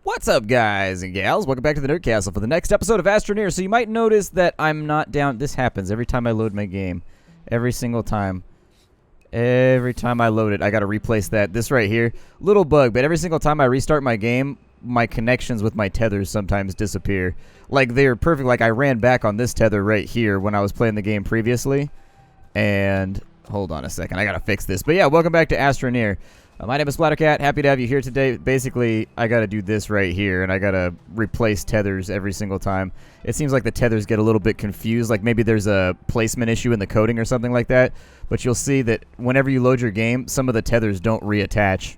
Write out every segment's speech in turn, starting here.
What's up, guys and gals? Welcome back to the Nerd Castle for the next episode of Astroneer. So you might notice that I'm not down. This happens every time I load my game. Every single time. Every time I load it, I got to replace that. This right here, little bug, but every single time I restart my game, my connections with my tethers sometimes disappear. Like, they're perfect. Like, I ran back on this tether right here when I was playing the game previously. And, hold on a second, I got to fix this. But yeah, welcome back to Astroneer. My name is Splattercat. Happy to have you here today. Basically, I got to do this right here, and I got to replace tethers every single time. It seems like the tethers get a little bit confused, like maybe there's a placement issue in the coding or something like that. But you'll see that whenever you load your game, some of the tethers don't reattach.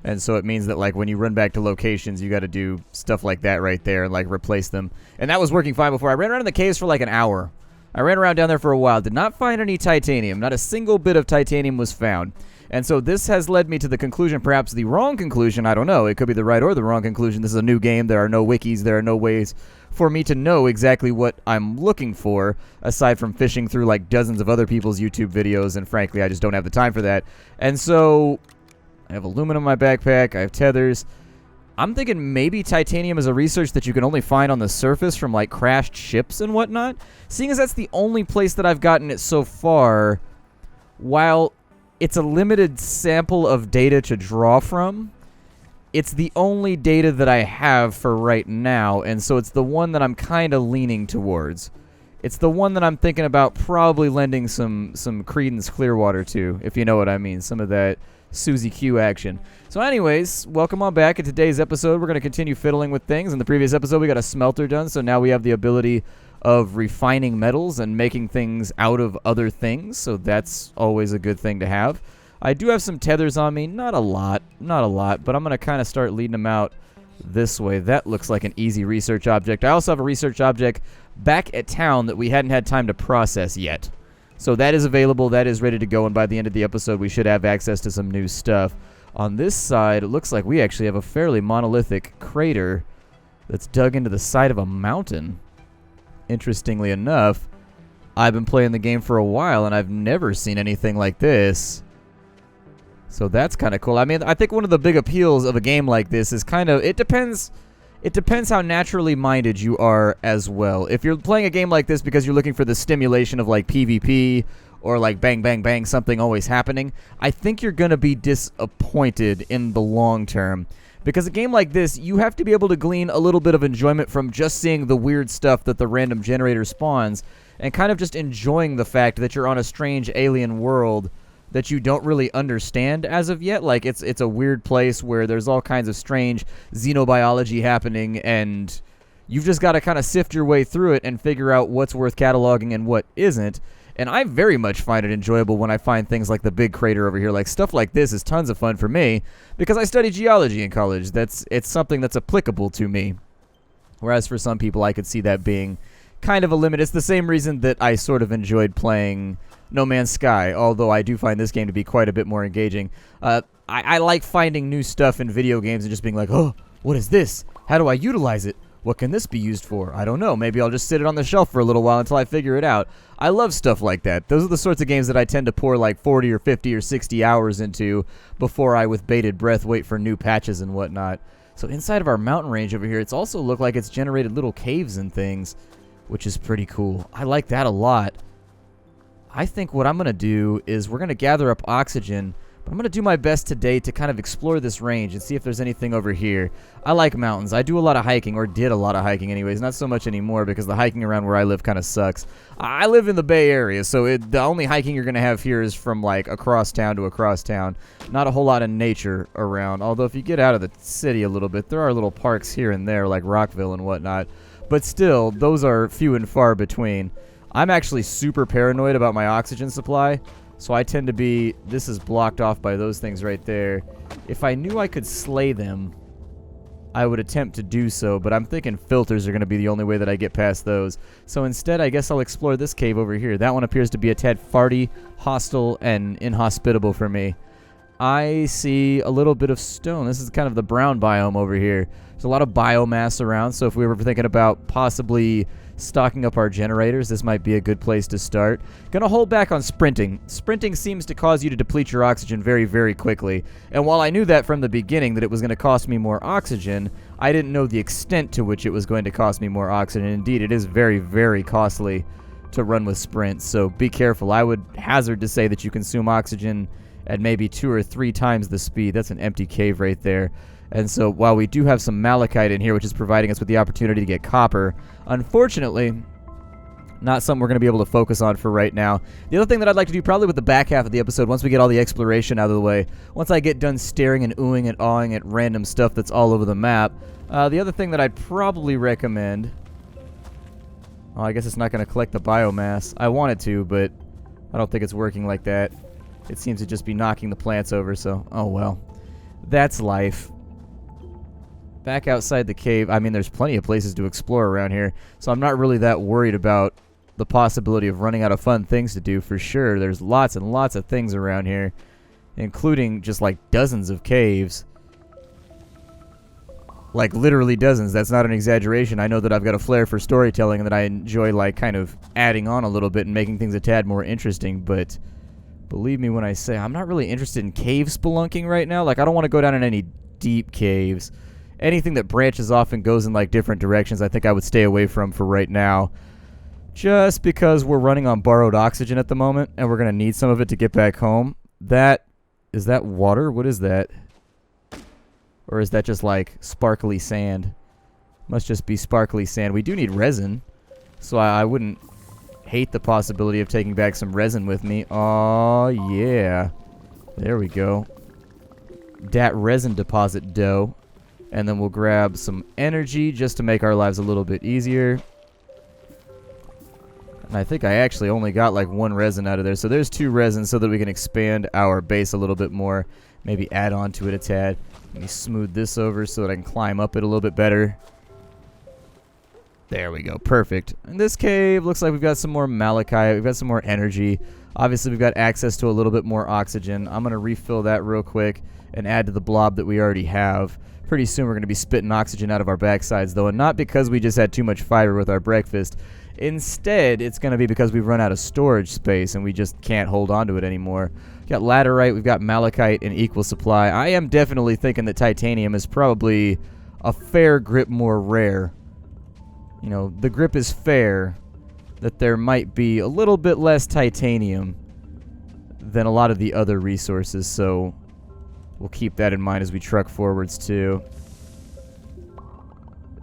And so it means that, like, when you run back to locations, you got to do stuff like that right there and, like, replace them. And that was working fine before. I ran around in the caves for, like, an hour. I ran around down there for a while. Did not find any titanium. Not a single bit of titanium was found. And so this has led me to the conclusion, perhaps the wrong conclusion, I don't know. It could be the right or the wrong conclusion. This is a new game. There are no wikis. There are no ways for me to know exactly what I'm looking for, aside from fishing through, like, dozens of other people's YouTube videos, and frankly, I just don't have the time for that. And so I have aluminum in my backpack. I have tethers. I'm thinking maybe titanium is a research that you can only find on the surface from, like, crashed ships and whatnot. Seeing as that's the only place that I've gotten it so far, while it's a limited sample of data to draw from, it's the only data that I have for right now, and so it's the one that I'm kind of leaning towards. It's the one that I'm thinking about probably lending some Creedence Clearwater to, if you know what I mean, some of that Susie Q action. So anyways, welcome on back. In today's episode, we're going to continue fiddling with things. In the previous episode, we got a smelter done, so now we have the ability of refining metals and making things out of other things, so that's always a good thing to have. I do have some tethers on me, not a lot, but I'm going to kind of start leading them out this way. That looks like an easy research object. I also have a research object back at town that we hadn't had time to process yet. So that is available, that is ready to go, and by the end of the episode we should have access to some new stuff. On this side, it looks like we actually have a fairly monolithic crater that's dug into the side of a mountain. Interestingly enough, I've been playing the game for a while and I've never seen anything like this. So that's kind of cool. I mean, I think one of the big appeals of a game like this is kind of, it depends how naturally minded you are as well. If you're playing a game like this because you're looking for the stimulation of, like, PvP or, like, bang, bang, bang, something always happening, I think you're going to be disappointed in the long term. Because a game like this, you have to be able to glean a little bit of enjoyment from just seeing the weird stuff that the random generator spawns, and kind of just enjoying the fact that you're on a strange alien world that you don't really understand as of yet. Like, it's a weird place where there's all kinds of strange xenobiology happening, and you've just got to kind of sift your way through it and figure out what's worth cataloging and what isn't. And I very much find it enjoyable when I find things like the big crater over here. Like, stuff like this is tons of fun for me because I studied geology in college. It's something that's applicable to me. Whereas for some people, I could see that being kind of a limit. It's the same reason that I sort of enjoyed playing No Man's Sky, although I do find this game to be quite a bit more engaging. I like finding new stuff in video games and just being like, oh, what is this? How do I utilize it? What can this be used for? I don't know. Maybe I'll just sit it on the shelf for a little while until I figure it out. I love stuff like that. Those are the sorts of games that I tend to pour like 40 or 50 or 60 hours into before I, with bated breath, wait for new patches and whatnot. So inside of our mountain range over here, it's also looked like it's generated little caves and things, which is pretty cool. I like that a lot. I think what I'm going to do is we're going to gather up oxygen, but I'm going to do my best today to kind of explore this range and see if there's anything over here. I like mountains. I do a lot of hiking, or did a lot of hiking anyways. Not so much anymore because the hiking around where I live kind of sucks. I live in the Bay Area, so the only hiking you're going to have here is from, like, across town to across town. Not a whole lot of nature around, although if you get out of the city a little bit, there are little parks here and there like Rockville and whatnot. But still, those are few and far between. I'm actually super paranoid about my oxygen supply, so I tend to be, this is blocked off by those things right there. If I knew I could slay them, I would attempt to do so, but I'm thinking filters are going to be the only way that I get past those. So instead, I guess I'll explore this cave over here. That one appears to be a tad farty, hostile, and inhospitable for me. I see a little bit of stone. This is kind of the brown biome over here. There's a lot of biomass around, so if we were thinking about possibly stocking up our generators, this might be a good place to start. Gonna hold back on sprinting. Sprinting seems to cause you to deplete your oxygen very, very quickly. And while I knew that from the beginning that it was going to cost me more oxygen, I didn't know the extent to which it was going to cost me more oxygen. Indeed, it is very, very costly to run with sprints, so be careful. I would hazard to say that you consume oxygen at maybe 2 or 3 times the speed. That's an empty cave right there. And so while we do have some malachite in here, which is providing us with the opportunity to get copper, unfortunately, not something we're going to be able to focus on for right now. The other thing that I'd like to do probably with the back half of the episode, once we get all the exploration out of the way, once I get done staring and oohing and awing at random stuff that's all over the map, the other thing that I'd probably recommend... Oh, I guess it's not going to collect the biomass. I want it to, but I don't think it's working like that. It seems to just be knocking the plants over, so oh well. That's life. Back outside the cave, I mean, there's plenty of places to explore around here, so I'm not really that worried about the possibility of running out of fun things to do for sure. There's lots and lots of things around here, including just like dozens of caves. Like literally dozens. That's not an exaggeration. I know that I've got a flair for storytelling and that I enjoy like kind of adding on a little bit and making things a tad more interesting, but believe me when I say I'm not really interested in cave spelunking right now. Like I don't want to go down in any deep caves. Anything that branches off and goes in like different directions, I think I would stay away from for right now. Just because we're running on borrowed oxygen at the moment and we're going to need some of it to get back home. Is that water? What is that? Or is that just like sparkly sand? Must just be sparkly sand. We do need resin, so I wouldn't hate the possibility of taking back some resin with me. Oh yeah. There we go. Dat resin deposit dough. And then we'll grab some energy just to make our lives a little bit easier. And I think I actually only got like 1 resin out of there. So there's 2 resins so that we can expand our base a little bit more. Maybe add on to it a tad. Let me smooth this over so that I can climb up it a little bit better. There we go. Perfect. In this cave, looks like we've got some more malachite. We've got some more energy. Obviously, we've got access to a little bit more oxygen. I'm going to refill that real quick and add to the blob that we already have. Pretty soon we're going to be spitting oxygen out of our backsides, though, and not because we just had too much fiber with our breakfast. Instead, it's going to be because we've run out of storage space and we just can't hold on to it anymore. We've got laterite, we've got malachite in equal supply. I am definitely thinking that titanium is probably a fair grip more rare. You know, the grip is fair that there might be a little bit less titanium than a lot of the other resources, so we'll keep that in mind as we truck forwards too.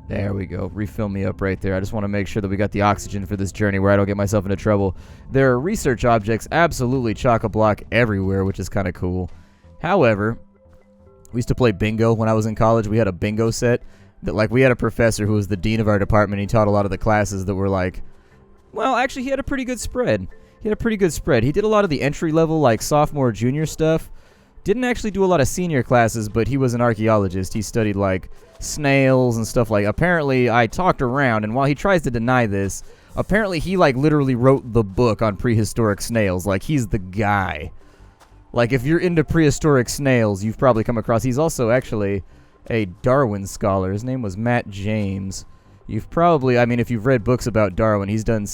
There we go. Refill me up right there. I just want to make sure that we got the oxygen for this journey where I don't get myself into trouble. There are research objects absolutely chock-a-block everywhere, which is kind of cool. However, we used to play bingo when I was in college. We had a bingo set that, like, we had a professor who was the dean of our department. He taught a lot of the classes that were like, well, actually, he had a pretty good spread. He did a lot of the entry-level, like, sophomore, junior stuff. Didn't actually do a lot of senior classes, but he was an archaeologist. He studied, like, snails and stuff like. Apparently, I talked around, and while he tries to deny this, apparently he, like, literally wrote the book on prehistoric snails. Like, he's the guy. Like, if you're into prehistoric snails, you've probably come across. He's also actually a Darwin scholar. His name was Matt James. You've probably, I mean, if you've read books about Darwin, he's done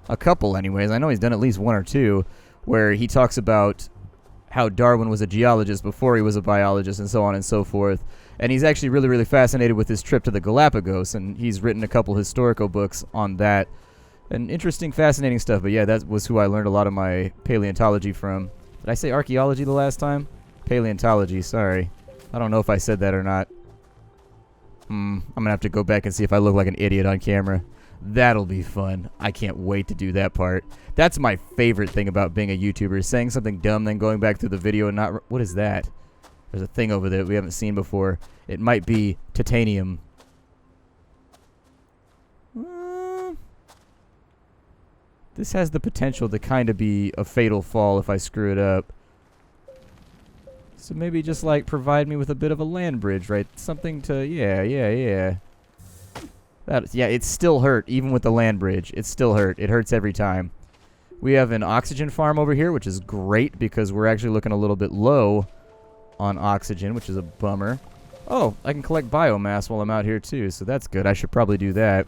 a couple anyways. I know he's done at least 1 or 2, where he talks about how Darwin was a geologist before he was a biologist and so on and so forth. And he's actually really, really fascinated with his trip to the Galapagos, and he's written a couple historical books on that. And interesting, fascinating stuff. But yeah, that was who I learned a lot of my paleontology from. Did I say archaeology the last time? Paleontology, sorry. I don't know if I said that or not. I'm going to have to go back and see if I look like an idiot on camera. That'll be fun. I can't wait to do that part. That's my favorite thing about being a YouTuber, saying something dumb, then going back through the video and not... What is that? There's a thing over there we haven't seen before. It might be titanium. This has the potential to kind of be a fatal fall if I screw it up. So maybe just, like, provide me with a bit of a land bridge, right? Something to... Yeah. Yeah, it still hurt, even with the land bridge. It still hurt. It hurts every time. We have an oxygen farm over here, which is great because we're actually looking a little bit low on oxygen, which is a bummer. Oh, I can collect biomass while I'm out here too, so that's good. I should probably do that.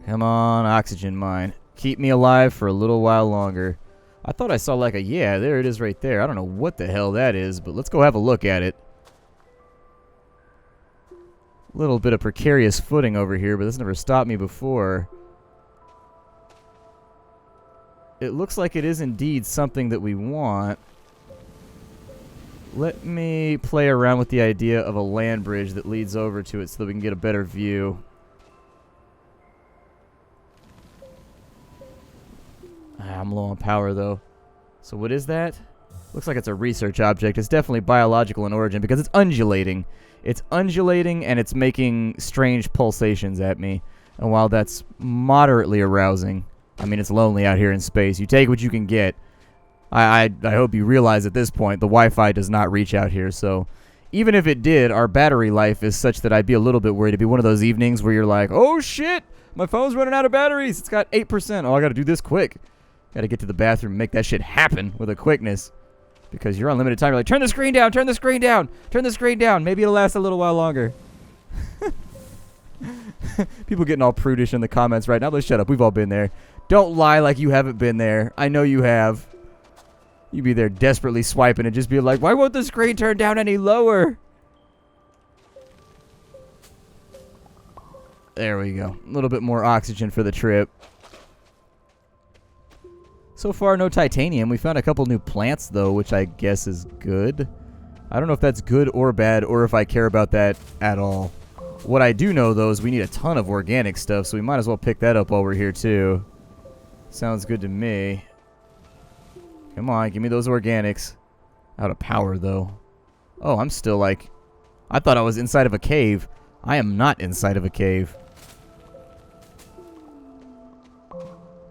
Come on, oxygen mine. Keep me alive for a little while longer. I thought I saw like a, yeah, there it is right there. I don't know what the hell that is, but let's go have a look at it. Little bit of precarious footing over here, but this never stopped me before. It looks like it is indeed something that we want. Let me play around with the idea of a land bridge that leads over to it so that we can get a better view. I'm low on power, though. So what is that? Looks like it's a research object. It's definitely biological in origin because it's undulating. It's undulating, and it's making strange pulsations at me. And while that's moderately arousing, I mean, it's lonely out here in space. You take what you can get. I hope you realize at this point the Wi-Fi does not reach out here. So even if it did, our battery life is such that I'd be a little bit worried. It'd be one of those evenings where you're like, oh, shit, my phone's running out of batteries. It's got 8%. Oh, I got to do this quick. Got to get to the bathroom and make that shit happen with a quickness. Because you're on limited time. You're like, turn the screen down, turn the screen down, turn the screen down. Maybe it'll last a little while longer. People getting all prudish in the comments right now. Let's shut up. We've all been there. Don't lie like you haven't been there. I know you have. You be there desperately swiping and just be like, why won't the screen turn down any lower? There we go. A little bit more oxygen for the trip. So far, no titanium. We found a couple new plants, though, which I guess is good. I don't know if that's good or bad, or if I care about that at all. What I do know, though, is we need a ton of organic stuff, so we might as well pick that up while we're here, too. Sounds good to me. Come on, give me those organics. Out of power, though. Oh, I'm still like... I thought I was inside of a cave. I am not inside of a cave.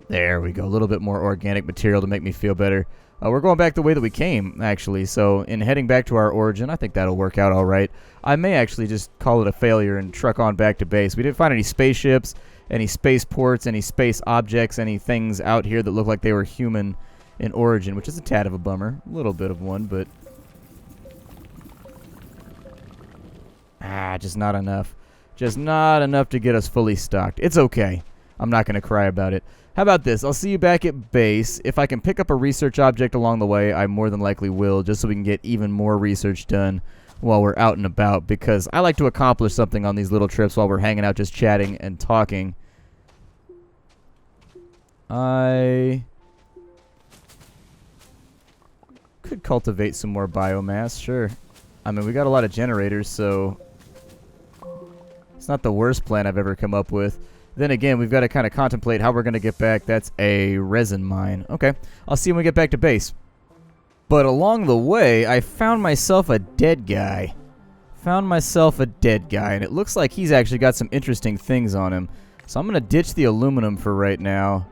There we go. A little bit more organic material to make me feel better. We're going back the way that we came, actually. So in heading back to our origin, I think that'll work out all right. I may actually just call it a failure and truck on back to base. We didn't find any spaceships, any spaceports, any space objects, any things out here that look like they were human in origin, which is a tad of a bummer. A little bit of one, but... just not enough. Just not enough to get us fully stocked. It's okay. I'm not going to cry about it. How about this? I'll see you back at base. If I can pick up a research object along the way, I more than likely will, just so we can get even more research done while we're out and about, because I like to accomplish something on these little trips while we're hanging out just chatting and talking. I could cultivate some more biomass, sure. I mean, we got a lot of generators, so it's not the worst plan I've ever come up with. Then again, we've got to kind of contemplate how we're going to get back. That's a resin mine. Okay, I'll see when we get back to base. But along the way, I found myself a dead guy. And it looks like he's actually got some interesting things on him. So I'm going to ditch the aluminum for right now.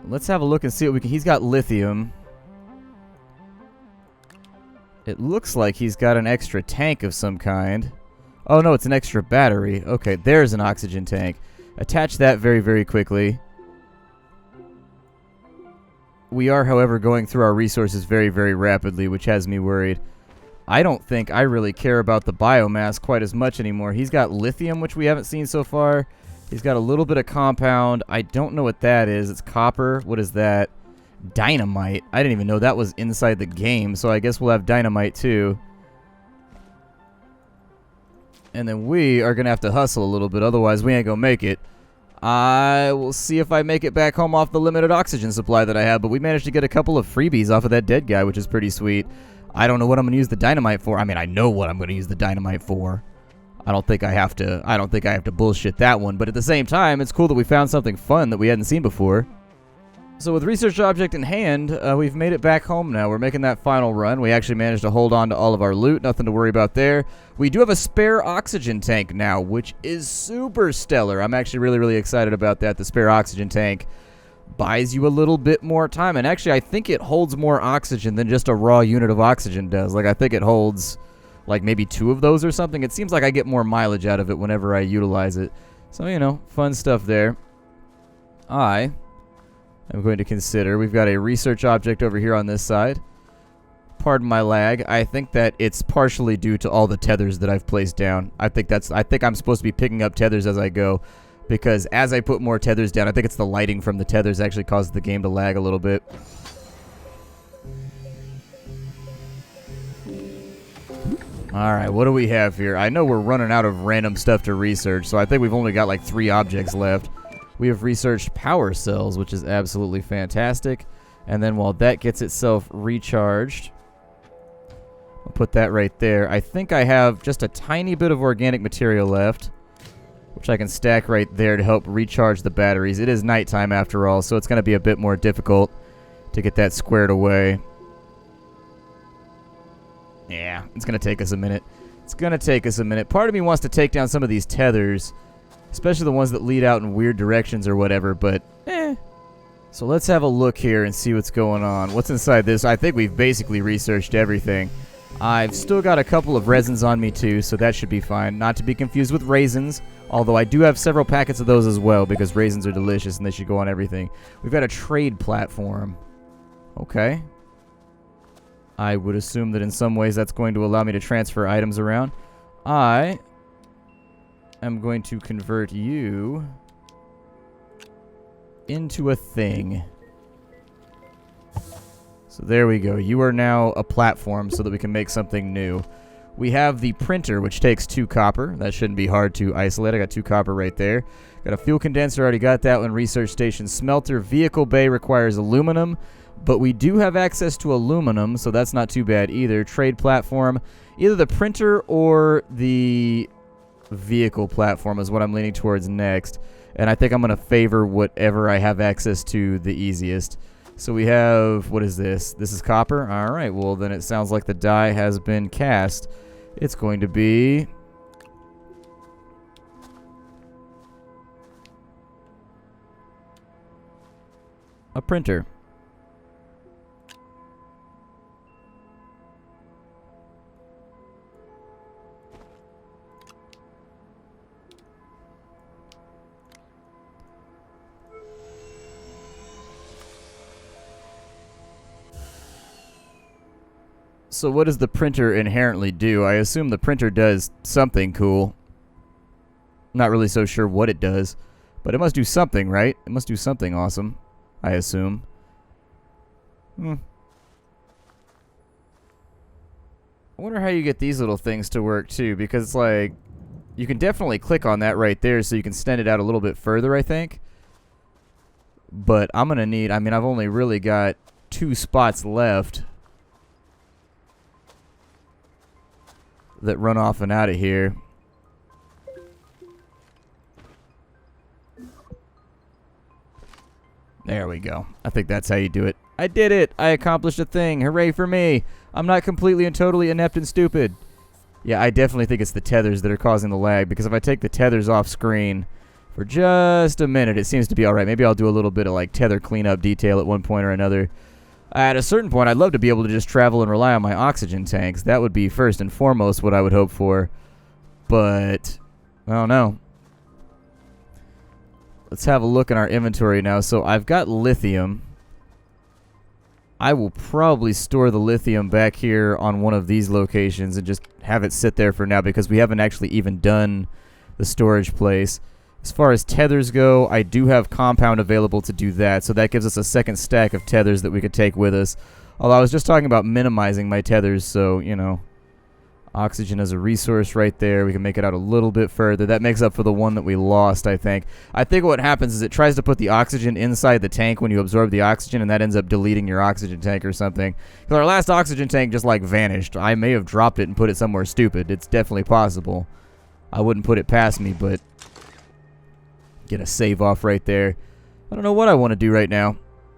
Let's have a look and see what we can... He's got lithium. It looks like he's got an extra tank of some kind. Oh, no, it's an extra battery. Okay, there's an oxygen tank. Attach that very, very quickly. We are, however, going through our resources very, very rapidly, which has me worried. I don't think I really care about the biomass quite as much anymore. He's got lithium, which we haven't seen so far. He's got a little bit of compound. I don't know what that is. It's copper. What is that? Dynamite. I didn't even know that was inside the game, so I guess we'll have dynamite too. And then we are going to have to hustle a little bit, otherwise we ain't going to make it. I will see if I make it back home off the limited oxygen supply that I have, but we managed to get a couple of freebies off of that dead guy, which is pretty sweet. I don't know what I'm going to use the dynamite for. I mean, I know what I'm going to use the dynamite for. I don't think I have to bullshit that one, but at the same time, it's cool that we found something fun that we hadn't seen before. So with research object in hand, we've made it back home now. We're making that final run. We actually managed to hold on to all of our loot. Nothing to worry about there. We do have a spare oxygen tank now, which is super stellar. I'm actually really, really excited about that. The spare oxygen tank buys you a little bit more time. And actually, I think it holds more oxygen than just a raw unit of oxygen does. Like, I think it holds, like, maybe 2 of those or something. It seems like I get more mileage out of it whenever I utilize it. So, you know, fun stuff there. I'm going to consider, we've got a research object over here on this side. Pardon my lag. I think that it's partially due to all the tethers that I've placed down. I think I'm supposed to be picking up tethers as I go, because as I put more tethers down, I think it's the lighting from the tethers actually causes the game to lag a little bit. Alright, what do we have here? I know we're running out of random stuff to research, so I think we've only got like 3 objects left. We have researched power cells, which is absolutely fantastic. And then while that gets itself recharged, I'll put that right there. I think I have just a tiny bit of organic material left, which I can stack right there to help recharge the batteries. It is nighttime after all, so it's going to be a bit more difficult to get that squared away. Yeah, it's going to take us a minute. It's going to take us a minute. Part of me wants to take down some of these tethers, especially the ones that lead out in weird directions or whatever, but So let's have a look here and see what's going on. What's inside this? I think we've basically researched everything. I've still got a couple of resins on me too, so that should be fine. Not to be confused with raisins, although I do have several packets of those as well because raisins are delicious and they should go on everything. We've got a trade platform. Okay. I would assume that in some ways that's going to allow me to transfer items around. I am going to convert you into a thing. So there we go. You are now a platform so that we can make something new. We have the printer, which takes 2 copper. That shouldn't be hard to isolate. I got 2 copper right there. Got a fuel condenser. Already got that one. Research station smelter. Vehicle bay requires aluminum, but we do have access to aluminum, so that's not too bad either. Trade platform. Either the printer or the vehicle platform is what I'm leaning towards next. And I think I'm going to favor whatever I have access to the easiest. So we have, what is this? This is copper? All right, well, then it sounds like the die has been cast. It's going to be a printer. So what does the printer inherently do? I assume the printer does something cool. Not really so sure what it does, but it must do something, right? It must do something awesome, I assume. I wonder how you get these little things to work too, because like you can definitely click on that right there so you can extend it out a little bit further, I think. But I'm going to need, I mean, I've only really got 2 spots left that run off and out of here. There we go. I think that's how you do it. I did it! I accomplished a thing. Hooray for me! I'm not completely and totally inept and stupid. Yeah, I definitely think it's the tethers that are causing the lag, because if I take the tethers off screen for just a minute, it seems to be alright. Maybe I'll do a little bit of like tether cleanup detail at one point or another. At a certain point, I'd love to be able to just travel and rely on my oxygen tanks. That would be first and foremost what I would hope for. But, I don't know. Let's have a look in our inventory now. So I've got lithium. I will probably store the lithium back here on one of these locations and just have it sit there for now because we haven't actually even done the storage place. As far as tethers go, I do have compound available to do that, so that gives us a second stack of tethers that we could take with us. Although I was just talking about minimizing my tethers, so, you know, oxygen as a resource right there. We can make it out a little bit further. That makes up for the one that we lost, I think. I think what happens is it tries to put the oxygen inside the tank when you absorb the oxygen, and that ends up deleting your oxygen tank or something. Because our last oxygen tank just, like, vanished. I may have dropped it and put it somewhere stupid. It's definitely possible. I wouldn't put it past me, but get a save off right there. I don't know what I want to do right now.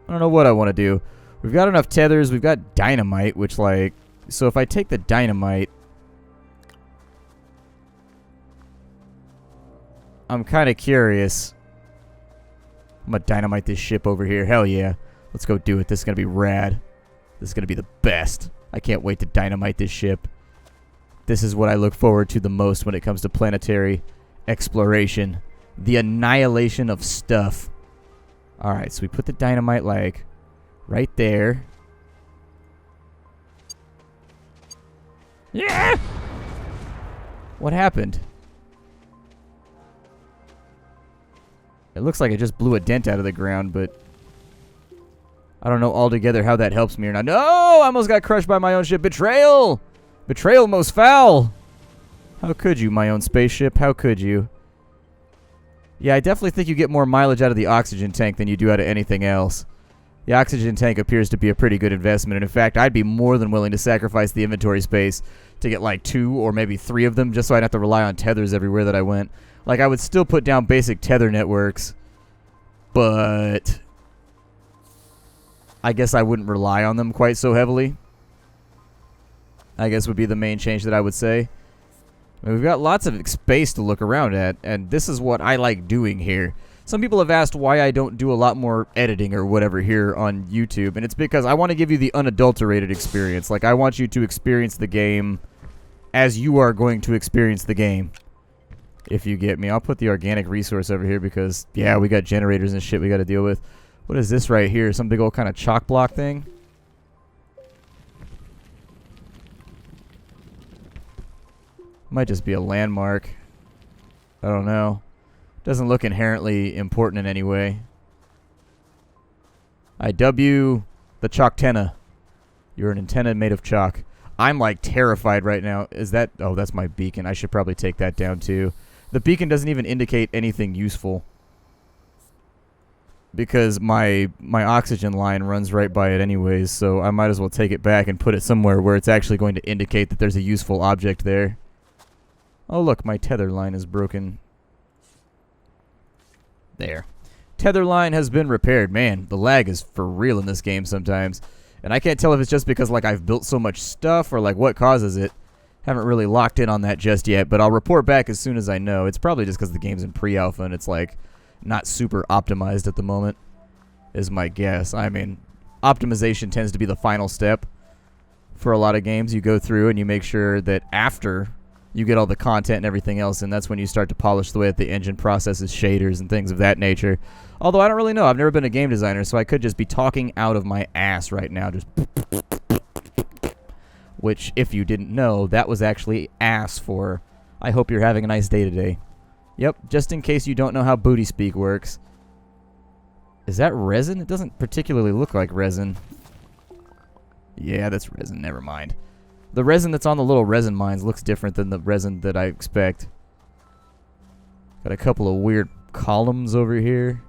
I don't know what I want to do. We've got enough tethers. We've got dynamite, which, like, so if I take the dynamite, I'm kind of curious. I'm going to dynamite this ship over here. Hell yeah. Let's go do it. This is going to be rad. This is going to be the best. I can't wait to dynamite this ship. This is what I look forward to the most when it comes to planetary exploration. The annihilation of stuff. Alright, so we put the dynamite, like, right there. Yeah! What happened? It looks like it just blew a dent out of the ground, but I don't know altogether how that helps me or not. No! I almost got crushed by my own ship. Betrayal! Betrayal most foul! How could you, my own spaceship? How could you? Yeah, I definitely think you get more mileage out of the oxygen tank than you do out of anything else. The oxygen tank appears to be a pretty good investment, and in fact, I'd be more than willing to sacrifice the inventory space to get like 2 or maybe 3 of them just so I'd have to rely on tethers everywhere that I went. Like, I would still put down basic tether networks, but I guess I wouldn't rely on them quite so heavily. I guess would be the main change that I would say. I mean, we've got lots of space to look around at, and this is what I like doing here. Some people have asked why I don't do a lot more editing or whatever here on YouTube, and it's because I want to give you the unadulterated experience. Like, I want you to experience the game as you are going to experience the game. If you get me. I'll put the organic resource over here because, yeah, we got generators and shit we got to deal with. What is this right here? Some big old kind of chalk block thing? Might just be a landmark. I don't know. Doesn't look inherently important in any way. I W the chalktenna. You're an antenna made of chalk. I'm like terrified right now. Is that... Oh, that's my beacon. I should probably take that down too. The beacon doesn't even indicate anything useful. Because my oxygen line runs right by it anyways, so I might as well take it back and put it somewhere where it's actually going to indicate that there's a useful object there. Oh look, my tether line is broken. There. Tether line has been repaired. Man, the lag is for real in this game sometimes. And I can't tell if it's just because like I've built so much stuff or like what causes it. Haven't really locked in on that just yet, but I'll report back as soon as I know. It's probably just because the game's in pre-alpha and it's like not super optimized at the moment, is my guess. I mean, optimization tends to be the final step for a lot of games. You go through and you make sure that after you get all the content and everything else, and that's when you start to polish the way that the engine processes shaders and things of that nature. Although I don't really know. I've never been a game designer, so I could just be talking out of my ass right now. Just which, if you didn't know, that was actually ass for I hope you're having a nice day today. Yep, just in case you don't know how booty speak works. Is that resin? It doesn't particularly look like resin. Yeah, that's resin. Never mind. The resin that's on the little resin mines looks different than the resin that I expect. Got a couple of weird columns over here.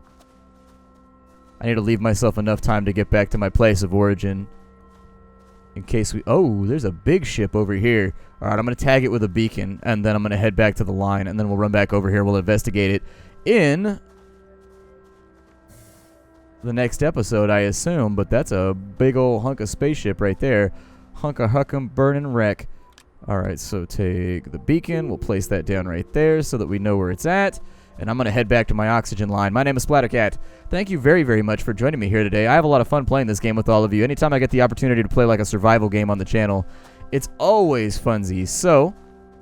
I need to leave myself enough time to get back to my place of origin. In case we... Oh, there's a big ship over here. Alright, I'm going to tag it with a beacon, and then I'm going to head back to the line, and then we'll run back over here. We'll investigate it in the next episode, I assume, but that's a big old hunk of spaceship right there. Hunk of huckum burning wreck. Alright, so take the beacon. We'll place that down right there so that we know where it's at. And I'm going to head back to my oxygen line. My name is Splattercat. Thank you very, very much for joining me here today. I have a lot of fun playing this game with all of you. Anytime I get the opportunity to play like a survival game on the channel, it's always funsies. So,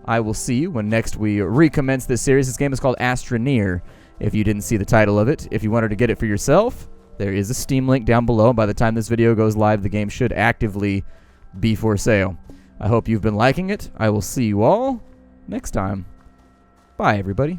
I will see you when next we recommence this series. This game is called Astroneer, if you didn't see the title of it. If you wanted to get it for yourself, there is a Steam link down below. By the time this video goes live, the game should actively be for sale. I hope you've been liking it. I will see you all next time. Bye, everybody.